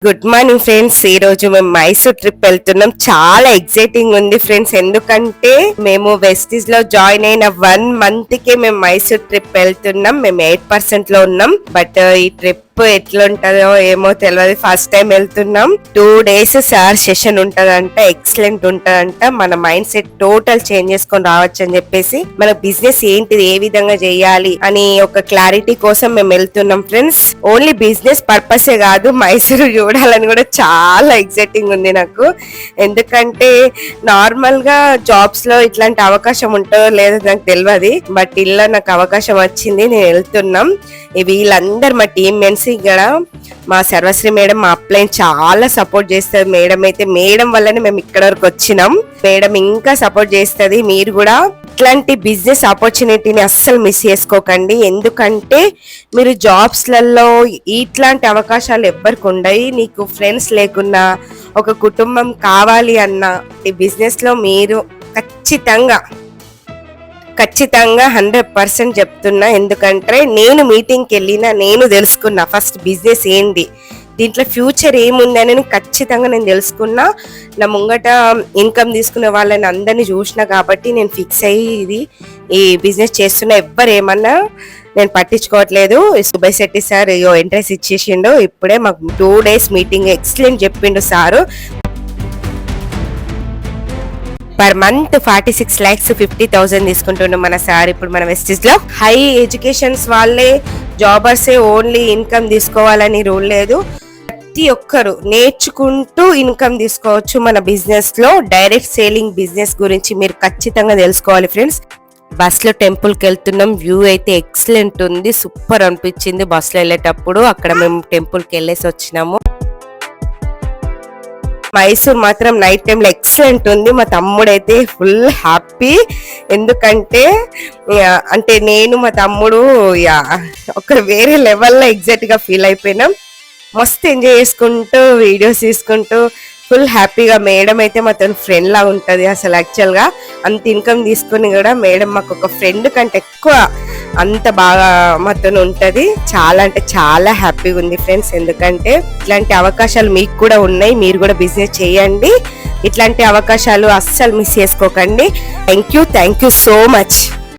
Good morning friends. ఈ రోజు మేము మైసూర్ ట్రిప్ వెళ్తున్నాం. చాలా ఎక్సైటింగ్ ఉంది ఫ్రెండ్స్. ఎందుకంటే మేము వెస్టీజ్ లో జాయిన్ అయిన 1 month కే మేము మైసూర్ ట్రిప్ వెళ్తున్నాం. మేము 8% లో ఉన్నాం. బట్ ఈ ట్రిప్ ఎట్లుంటదో ఏమో తెలియదు. ఫస్ట్ టైం వెళ్తున్నాం. 2 days సార్ సెషన్ ఉంటదంట. ఎక్సలెంట్ ఉంటదంట. మన మైండ్ సెట్ టోటల్ చేంజ్ చేసుకొని రావచ్చు అని చెప్పేసి, మన బిజినెస్ ఏంటిది, ఏ విధంగా చేయాలి అని ఒక క్లారిటీ కోసం మేము వెళ్తున్నాం ఫ్రెండ్స్. ఓన్లీ బిజినెస్ పర్పసే కాదు, మైసూరు చూడాలని కూడా చాలా ఎక్సైటింగ్ ఉంది నాకు. ఎందుకంటే నార్మల్ గా జాబ్స్ లో ఇట్లాంటి అవకాశం ఉంటుందో లేదో నాకు తెలియదు. బట్ ఇలా నాకు అవకాశం వచ్చింది, నేను వెళ్తున్నాం. వీళ్ళందరూ మా టీమ్ మెంట్స్. ఇక్కడ మా సర్వశ్రీ మేడం మా అప్లైన్ చాలా సపోర్ట్ చేస్తుంది. మేడం వల్లనే మేము ఇక్కడ వరకు వచ్చినాం. మేడం ఇంకా సపోర్ట్ చేస్తుంది. మీరు కూడా ఇట్లాంటి బిజినెస్ ఆపర్చునిటీని అస్సలు మిస్ చేసుకోకండి. ఎందుకంటే మీరు జాబ్స్లలో ఇట్లాంటి అవకాశాలు ఎవ్వరికి ఉండవు. నీకు ఫ్రెండ్స్ లేకున్నా, ఒక కుటుంబం కావాలి అన్న ఈ బిజినెస్ లో మీరు ఖచ్చితంగా 100% చెప్తున్నా. ఎందుకంటే నేను మీటింగ్కి వెళ్ళినా, నేను తెలుసుకున్నా ఫస్ట్ బిజినెస్ ఏంది, దీంట్లో ఫ్యూచర్ ఏముంది అని ఖచ్చితంగా నేను తెలుసుకున్నా. నా ముంగట ఇన్కమ్ తీసుకునే వాళ్ళని అందరినీ చూసిన కాబట్టి నేను ఫిక్స్ అయ్యి ఈ బిజినెస్ చేస్తున్నా. ఎవ్వరు ఏమన్నా నేను పట్టించుకోవట్లేదు. సుబై శెట్టి సార్ ఎంట్రెన్స్ ఇచ్చేసిండు. ఇప్పుడే మాకు 2 days మీటింగ్ ఎక్సలెంట్ చెప్పిండు సారు. పర్ మంత్ 46,50,000 తీసుకుంటున్నాం మన సార్. ఇప్పుడు మన వెస్టీజ్ లో హై ఎడ్యుకేషన్స్ వాళ్ళే జాబర్సే ఓన్లీ ఇన్కమ్ తీసుకోవాలని రూల్ లేదు. ప్రతి ఒక్కరు నేర్చుకుంటూ ఇన్కమ్ తీసుకోవచ్చు మన బిజినెస్ లో. డైరెక్ట్ సేలింగ్ బిజినెస్ గురించి మీరు ఖచ్చితంగా తెలుసుకోవాలి ఫ్రెండ్స్. బస్ లో టెంపుల్ కి వెళ్తున్నాం. వ్యూ అయితే ఎక్సలెంట్ ఉంది, సూపర్ అనిపించింది బస్ లో వెళ్ళేటప్పుడు. అక్కడ మేము టెంపుల్ కి వెళ్ళేసి వచ్చినాము. మైసూర్ మాత్రం నైట్ టైం లో ఎక్సలెంట్ ఉంది. మా తమ్ముడైతే ఫుల్ హ్యాపీ. ఎందుకంటే అంటే నేను మా తమ్ముడు ఒక వేరే లెవెల్లో ఎగ్జాక్ట్ గా ఫీల్ అయిపోయినాం. మస్తు ఎంజాయ్ చేసుకుంటూ వీడియోస్ తీసుకుంటూ ఫుల్ హ్యాపీగా. మేడం అయితే మాతో ఫ్రెండ్ లా ఉంటది. అసలు యాక్చువల్ గా అంత ఇన్కమ్ తీసుకుని కూడా మేడం మాకు ఒక ఫ్రెండ్ కంటే ఎక్కువ అంత బాగా మాతో ఉంటది. చాలా అంటే చాలా హ్యాపీగా ఉంది ఫ్రెండ్స్. ఎందుకంటే ఇట్లాంటి అవకాశాలు మీకు కూడా ఉన్నాయి. మీరు కూడా బిజినెస్ చేయండి. ఇట్లాంటి అవకాశాలు అస్సలు మిస్ చేసుకోకండి. Thank you so much.